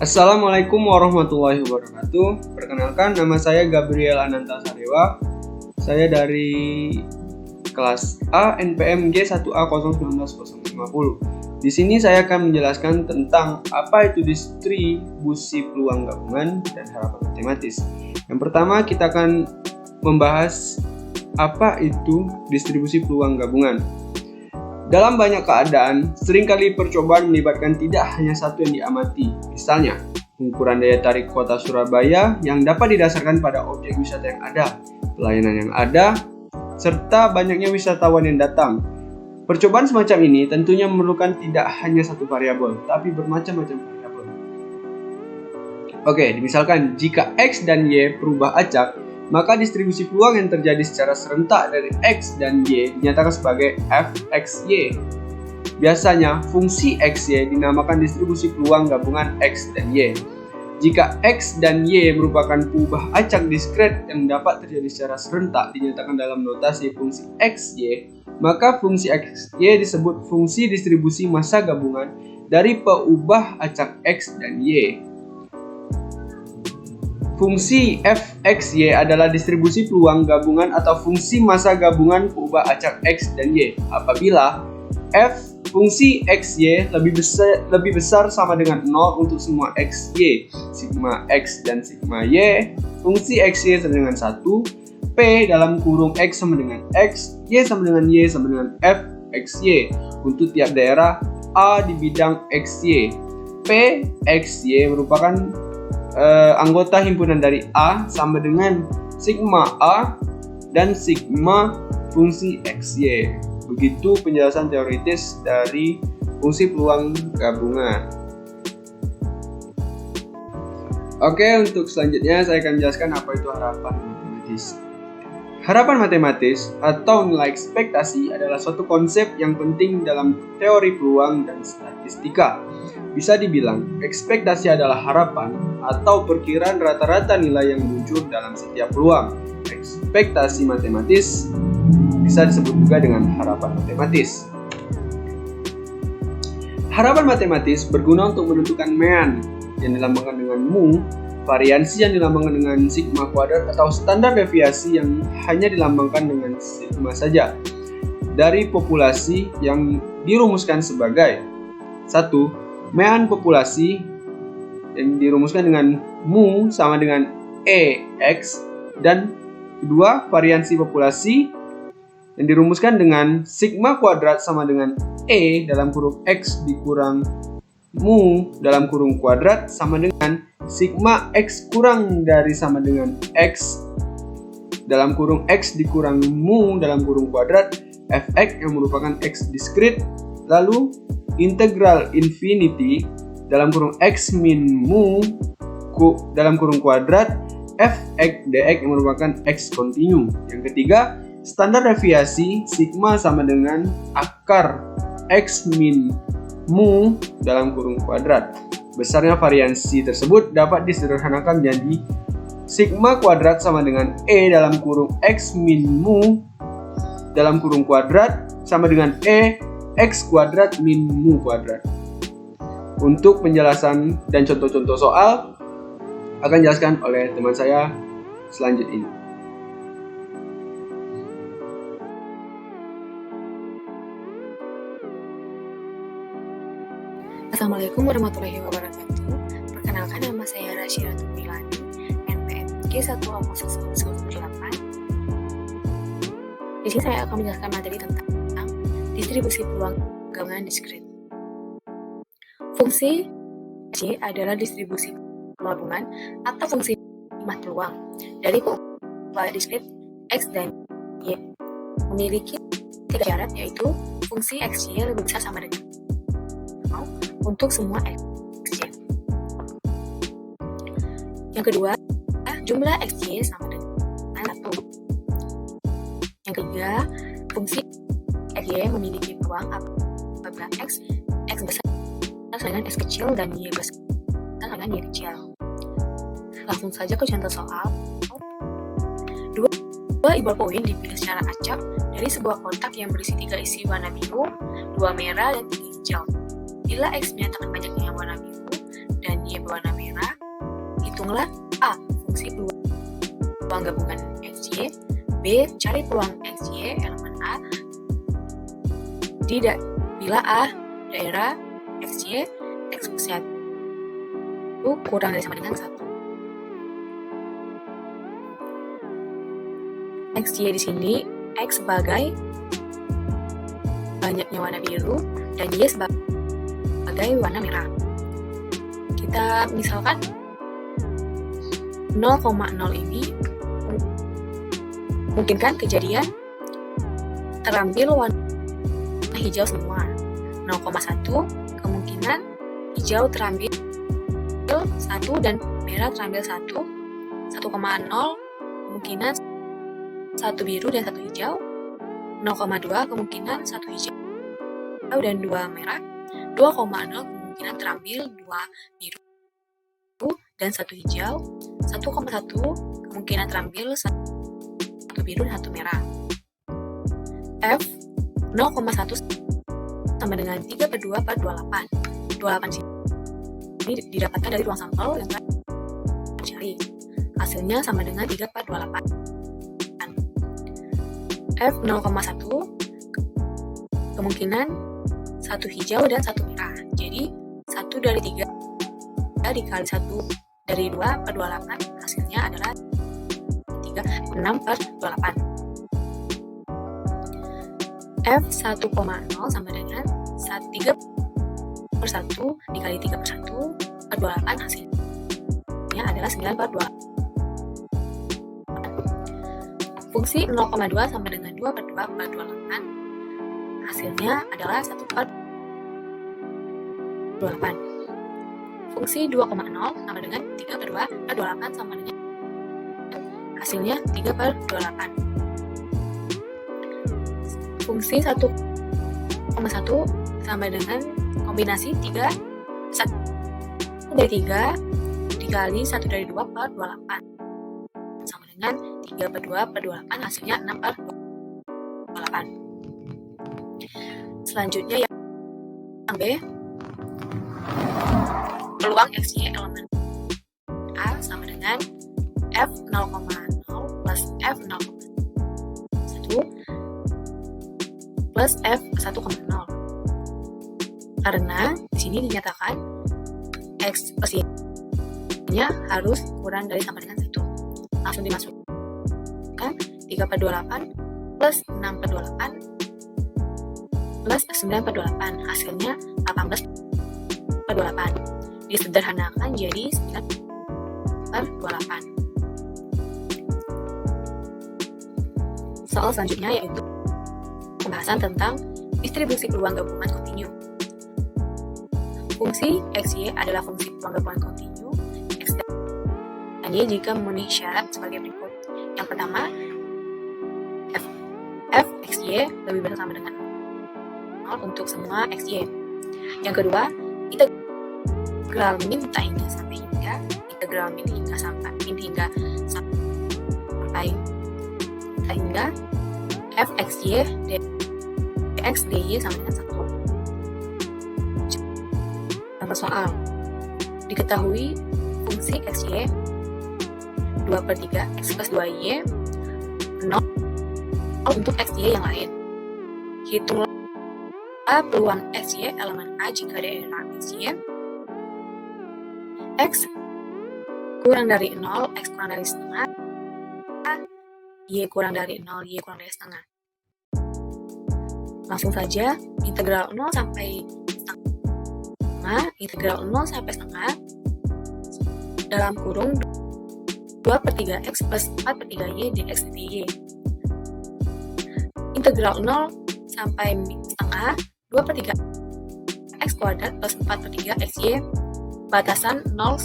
Assalamualaikum warahmatullahi wabarakatuh. Perkenalkan, nama saya Gabriel Ananta Sadewa. Saya dari kelas A NPM G1A019050. Di sini saya akan menjelaskan tentang apa itu distribusi peluang gabungan dan harapan matematis. Yang pertama, kita akan membahas apa itu distribusi peluang gabungan. Dalam banyak keadaan, seringkali percobaan melibatkan tidak hanya satu yang diamati. Misalnya, pengukuran daya tarik kota Surabaya yang dapat didasarkan pada objek wisata yang ada, pelayanan yang ada, serta banyaknya wisatawan yang datang. Percobaan semacam ini tentunya memerlukan tidak hanya satu variabel, tapi bermacam-macam variabel. Oke, misalkan jika X dan Y berubah acak, maka distribusi peluang yang terjadi secara serentak dari X dan Y dinyatakan sebagai Fxy. Biasanya, fungsi Xy dinamakan distribusi peluang gabungan X dan Y. Jika X dan Y merupakan perubahan acak diskret yang dapat terjadi secara serentak dinyatakan dalam notasi fungsi Xy, maka fungsi Xy disebut fungsi distribusi massa gabungan dari peubah acak X dan Y. Fungsi Fxy adalah distribusi peluang gabungan atau fungsi massa gabungan peubah acak X dan Y. Apabila F fungsi Xy lebih besar sama dengan 0 untuk semua Xy, sigma X dan sigma Y, fungsi Xy sama dengan 1, P dalam kurung X sama dengan X, Y sama dengan Y sama dengan Fxy untuk tiap daerah A di bidang Xy. P Xy merupakan anggota himpunan dari A sama dengan sigma A dan sigma fungsi Xy. Begitu penjelasan teoritis dari fungsi peluang gabungan. Oke, untuk selanjutnya saya akan menjelaskan apa itu harapan matematis. Harapan matematis atau nilai ekspektasi adalah suatu konsep yang penting dalam teori peluang dan statistika. Bisa dibilang, ekspektasi adalah harapan atau perkiraan rata-rata nilai yang muncul dalam setiap peluang. Ekspektasi matematis bisa disebut juga dengan harapan matematis. Harapan matematis berguna untuk menentukan mean yang dilambangkan dengan mu, variansi yang dilambangkan dengan sigma kuadrat, atau standar deviasi yang hanya dilambangkan dengan sigma saja dari populasi yang dirumuskan sebagai 1. Mean populasi yang dirumuskan dengan mu sama dengan EX, dan kedua, variansi populasi yang dirumuskan dengan sigma kuadrat sama dengan E dalam kurung X dikurang mu dalam kurung kuadrat sama dengan sigma X kurang dari sama dengan X dalam kurung X dikurang mu dalam kurung kuadrat Fx yang merupakan X diskrit, lalu integral infinity dalam kurung X min mu dalam kurung kuadrat Fx dx yang merupakan X kontinu. Yang ketiga, standar deviasi sigma sama dengan akar X min mu dalam kurung kuadrat. Besarnya variansi tersebut dapat disederhanakan menjadi sigma kuadrat sama dengan E dalam kurung X min mu dalam kurung kuadrat sama dengan E X kuadrat min mu kuadrat. Untuk penjelasan dan contoh-contoh soal akan dijelaskan oleh teman saya selanjutnya ini. Assalamualaikum warahmatullahi wabarakatuh. Perkenalkan, nama saya Rasyida Tumilani, NPM G1A019050. Di sini saya akan menjelaskan materi tentang distribusi peluang gabungan diskrit. Fungsi G adalah distribusi gabungan atau fungsi massa peluang dari pola diskrit X dan Y. Memiliki tiga syarat, yaitu fungsi Xy lebih besar sama dengan untuk semua Xy. Yang kedua, jumlah Xy sama dengan 1. Yang ketiga, fungsi Xy memiliki peluang apabila X besar dengan X kecil dan Y besar dengan Y kecil. Langsung saja ke contoh soal. Dua imbal poin dipilih secara acak dari sebuah kotak yang berisi 3 isi warna biru, 2 merah, dan 3 hijau. Bila X menyatakan banyaknya warna biru dan Y berwarna merah, Hitunglah A. Fungsi peluang gabungan XY. B. Cari peluang XY elemen A bila A daerah XY X plus 1 kurang dari sama dengan 1. XY di sini, X sebagai banyaknya warna biru dan Y sebagai warna merah. Kita misalkan 0,0 ini mungkin kan kejadian terambil warna hijau semua. 0,1 kemungkinan hijau terambil 1 dan merah terambil 1. 1,0 kemungkinan 1 biru dan 1 hijau. 0,2 kemungkinan 1 hijau dan 2 merah. 2,0 kemungkinan terambil 2 biru dan 1 hijau. 1,1 kemungkinan terambil 1 biru dan 1 merah. F 0,1 sama dengan 3/2/28. 28 ini didapatkan dari ruang sampel yang kita cari. Hasilnya sama dengan 3/28. F 0,1 kemungkinan 1 hijau dan 1 merah. Jadi 1 dari 3 dikali 1 dari 2/28 hasilnya adalah 6/28. F 1,0 sama dengan 3/1 dikali 3/1/28 hasilnya adalah 9/28. Fungsi 0,2 sama dengan 2/2/28 hasilnya /adalah 1/28. Fungsi 2,0 sama dengan 3/2/28 sama dengan hasilnya 3/28. Fungsi 1,1 sama dengan kombinasi 1/3 dikali 1/2/28 sama dengan 3/2/28 hasilnya 6/28. Selanjutnya yang B, peluang XY elemen A sama dengan F 0,0 plus F 0,1 plus F 1,0. Karena di sini dinyatakan X plus Y-nya harus kurang dari sama dengan 1. Langsung dimasukkan 3/28 plus 6/28 plus 9/28 hasilnya 18/28. Disederhanakan jadi 9/28. Soal selanjutnya yaitu pembahasan tentang distribusi peluang gabungan kontinu. Fungsi XY adalah fungsi peluang gabungan kontinu X dan Y jika memenuhi syarat sebagai berikut. Yang pertama, f XY lebih besar sama dengan 0 untuk semua XY. Yang kedua, integral min hingga sampai hingga, integral min hingga sampai f XY dx dy sama dengan 1. Contoh soal. Diketahui fungsi XY 2/3 X plus 2Y 0 untuk XY yang lain. Hitunglah peluang XY elemen A jika daerah XY X kurang dari 0, X kurang dari setengah, Y kurang dari 0, Y kurang dari setengah. Langsung saja, integral 0 sampai setengah, integral 0 sampai setengah, dalam kurung 2/3 X plus 4/3Y dx dy. Integral 0 sampai setengah, 2/3 X kuadrat plus 4/3 XY, batasan 0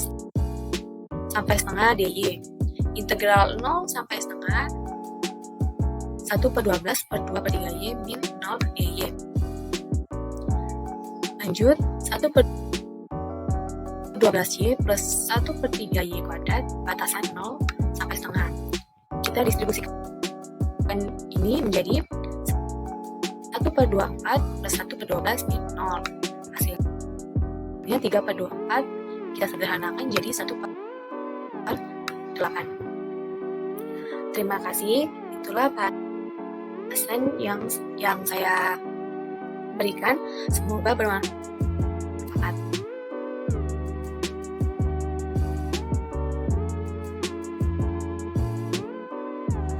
sampai setengah dy. Integral 0 sampai setengah 1/12/2/3y min 0 dy. Lanjut, 1/12y plus 1/3y kuadrat batasan 0 sampai setengah. Kita distribusikan ini menjadi 1/24 plus 1/12 min 0. Hasilnya 3/24. Kita sederhanakan jadi 1/24 8. Terima kasih, itulah bahasan yang saya berikan. Semoga bermanfaat.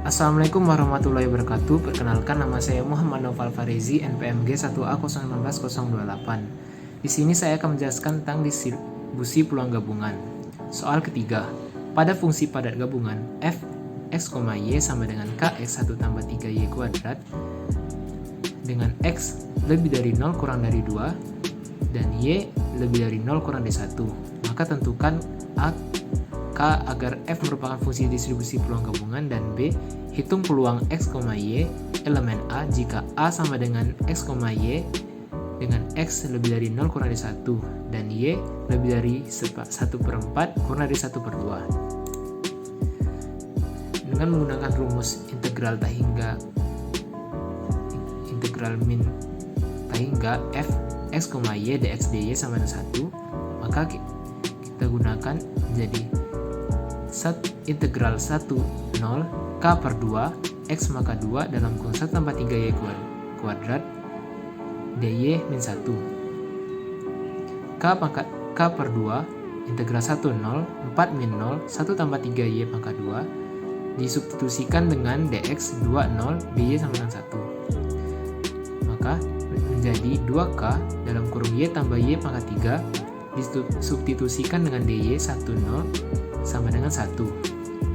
Assalamualaikum warahmatullahi wabarakatuh. Perkenalkan, nama saya Muhammad Noval Farizi, NPMG 1A019-028. Di sini saya akan menjelaskan tentang distribusi peluang gabungan. Soal ketiga, pada fungsi padat gabungan f x, y sama dengan kx 1 tambah 3y kuadrat dengan x lebih dari 0 kurang dari 2 dan y lebih dari 0 kurang dari 1, maka tentukan a, k agar f merupakan fungsi distribusi peluang gabungan, dan b, hitung peluang x, y elemen a jika a sama dengan x, y dengan x lebih dari 0 kurang dari 1 dan y lebih dari 1/4 kurang dari 1/2. Dengan menggunakan rumus integral min tahingga f x, y dx dy sama dengan 1, maka kita gunakan menjadi integral 1 0 k per 2 x maka 2 dalam kurung 1 tambah 3y kuadrat dy min 1. K per 2 integral 1 0 4 min 0 1 tambah 3y pangkat 2 disubstitusikan dengan dx 2 0 dy sama dengan 1, maka menjadi 2k dalam kurung y tambah y pangkat 3 disubstitusikan dengan dy 1 0 sama dengan 1,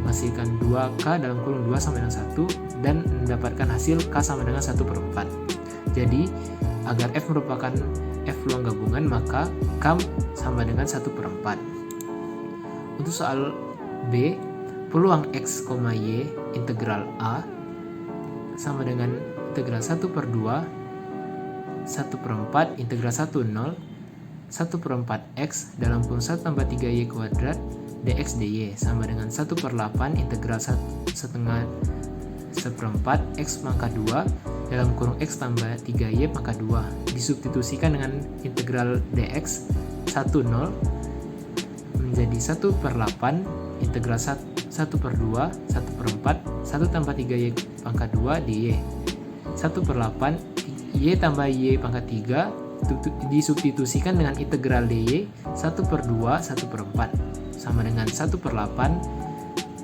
menghasilkan 2k dalam kurung 2 sama dengan 1 dan mendapatkan hasil k sama dengan 1/4. Jadi agar f merupakan f peluang gabungan, maka k sama dengan 1/4. Untuk soal B, peluang x, y integral a sama dengan integral 1/2 1/4 integral 1 0 1/4 x dalam kurung 1 tambah 3y kuadrat dx dy sama dengan 1/8 integral 1/4 x pangkat 2 dalam kurung x tambah 3y pangkat 2 disubstitusikan dengan integral dx 1 0 menjadi 1/8 integral 1/2 1/4 1 tambah 3y pangkat 2 dy 1/8 y tambah y pangkat 3 disubstitusikan dengan integral dy 1/2 1/4 sama dengan 1/8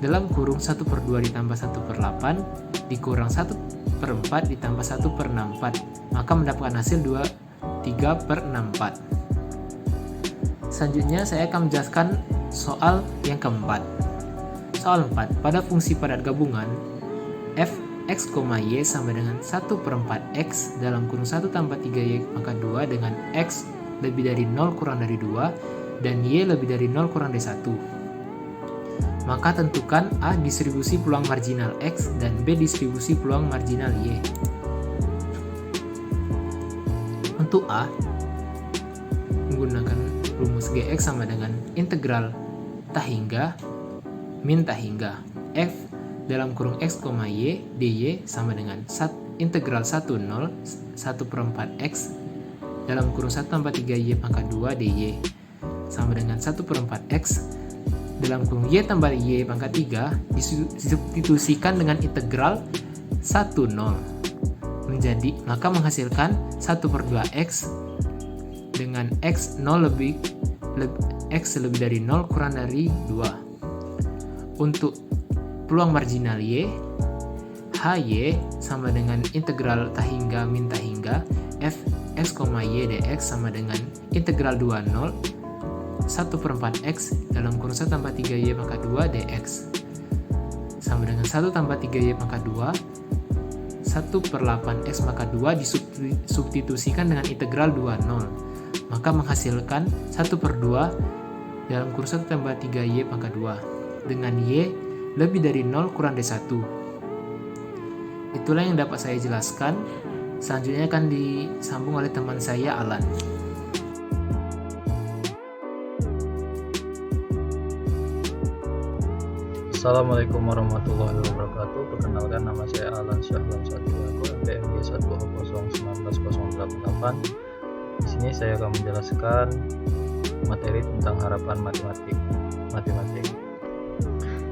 dalam kurung 1/2 ditambah 1/8 dikurang 1/4 ditambah 1/64, maka mendapatkan hasil 3/64. Selanjutnya saya akan menjelaskan soal yang keempat. Soal 4, pada fungsi padat gabungan f x, y sama dengan 1/4 x dalam kurung 1 tambah 3y pangkat 2 dengan x lebih dari 0 kurang dari 2 dan y lebih dari 0 kurang dari 1. Maka tentukan a distribusi peluang marginal x dan b distribusi peluang marginal y. Untuk a, menggunakan rumus gx sama dengan integral tahingga min tahingga f dalam kurung x, y dy sama dengan integral 1 0 1/4 x dalam kurung 1 tambah 3y pangkat 2 dy sama dengan 1/4 x dalam kurung y tambah y pangkat 3 disubstitusikan dengan integral 1 0 menjadi, maka menghasilkan 1/2 x dengan x lebih dari 0 kurang dari 2. Untuk peluang marginal y, hy sama dengan integral tahingga min tahingga f x, y dx sama dengan integral 2 0 1/4 x dalam kurung 1 tambah 3y pangkat 2 dx sama dengan 1 tambah 3y pangkat 2 1/8 x pangkat 2 disubstitusikan dengan integral 2 0, maka menghasilkan 1/2 dalam kurung 1 tambah 3y pangkat 2 dengan y lebih dari 0 kurang dari 1. Itulah yang dapat saya jelaskan. Selanjutnya akan disambung oleh teman saya Alan. Assalamualaikum warahmatullahi wabarakatuh. Perkenalkan, nama saya Alan Syahlan Satrio, NPMG 1A019-088. Di sini saya akan menjelaskan materi tentang harapan matematik.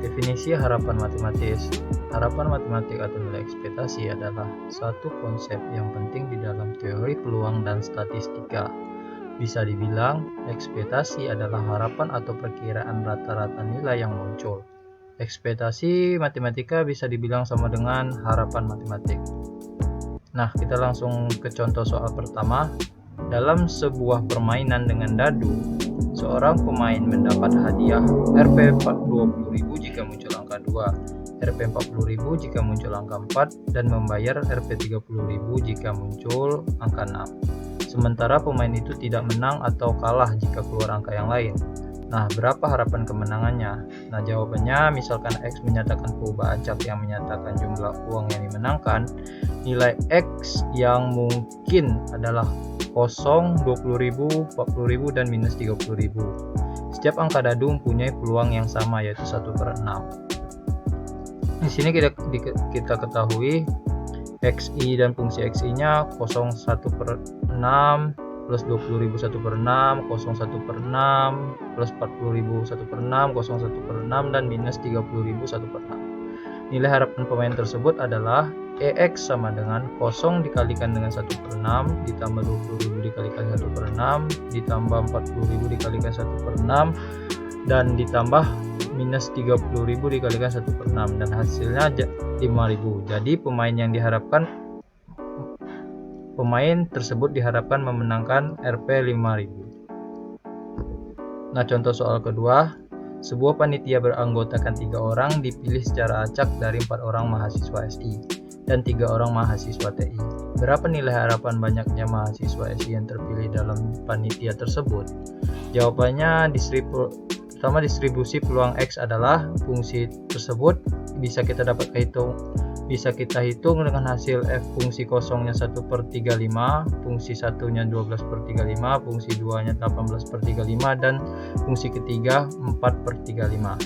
Jadi Definisi harapan matematis. Harapan matematik atau nilai ekspektasi adalah satu konsep yang penting di dalam teori peluang dan statistika. Bisa dibilang, ekspektasi adalah harapan atau perkiraan rata-rata nilai yang muncul. Ekspektasi matematika bisa dibilang sama dengan harapan matematik. Nah, kita langsung ke contoh soal pertama. Dalam sebuah permainan dengan dadu, seorang pemain mendapat hadiah Rp 20.000 jika muncul angka 2, Rp 40.000 jika muncul angka 4, dan membayar Rp 30.000 jika muncul angka 6. Sementara pemain itu tidak menang atau kalah jika keluar angka yang lain. Nah, berapa harapan kemenangannya? Nah, jawabannya misalkan X menyatakan purba acak yang menyatakan jumlah uang yang dimenangkan, nilai X yang mungkin adalah 0, 20.000, 40.000, dan minus 30.000. Setiap angka dadu mempunyai peluang yang sama, yaitu 1/6. Di sini kita ketahui XI dan fungsi XI-nya 0,1/6 plus 20.000 1/6, 0,1/6 plus 40.000 1/6, 0,1/6, dan minus 30.000 1/6. Nilai harapan pemain tersebut adalah EX sama dengan 0 dikalikan dengan 1/6 ditambah 20.000 dikalikan 1/6 ditambah 40.000 dikalikan 1/6 dan ditambah minus 30.000 dikalikan 1/6, dan hasilnya 5.000. Jadi pemain tersebut diharapkan memenangkan Rp 5.000. Nah, contoh soal kedua. Sebuah panitia beranggotakan 3 orang dipilih secara acak dari 4 orang mahasiswa SI dan 3 orang mahasiswa TI. Berapa nilai harapan banyaknya mahasiswa SI yang terpilih dalam panitia tersebut? Jawabannya distribusi peluang X adalah fungsi tersebut bisa kita hitung dengan hasil F fungsi kosongnya 1/35, fungsi satunya 12/35, fungsi 2-nya 18/35, dan fungsi ketiga 4/35.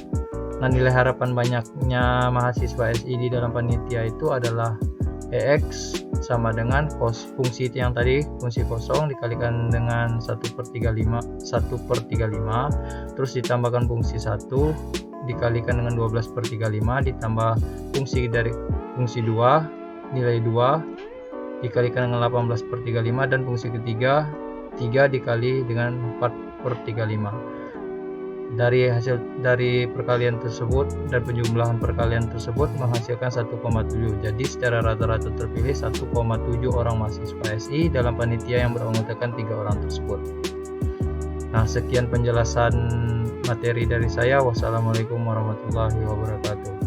Nah, nilai harapan banyaknya mahasiswa SI di dalam panitia itu adalah EX sama dengan fungsi yang tadi, fungsi kosong dikalikan dengan 1/35, terus ditambahkan fungsi 1 dikalikan dengan 12/35 ditambah fungsi 2 nilai 2 dikalikan dengan 18/35, dan fungsi ketiga 3 dikali dengan 4/35. Dari perkalian tersebut dan penjumlahan perkalian tersebut menghasilkan 1,7. Jadi secara rata-rata terpilih 1,7 orang mahasiswa SI dalam panitia yang beranggotakan 3 orang tersebut. Nah, sekian penjelasan materi dari saya. Wassalamualaikum warahmatullahi wabarakatuh.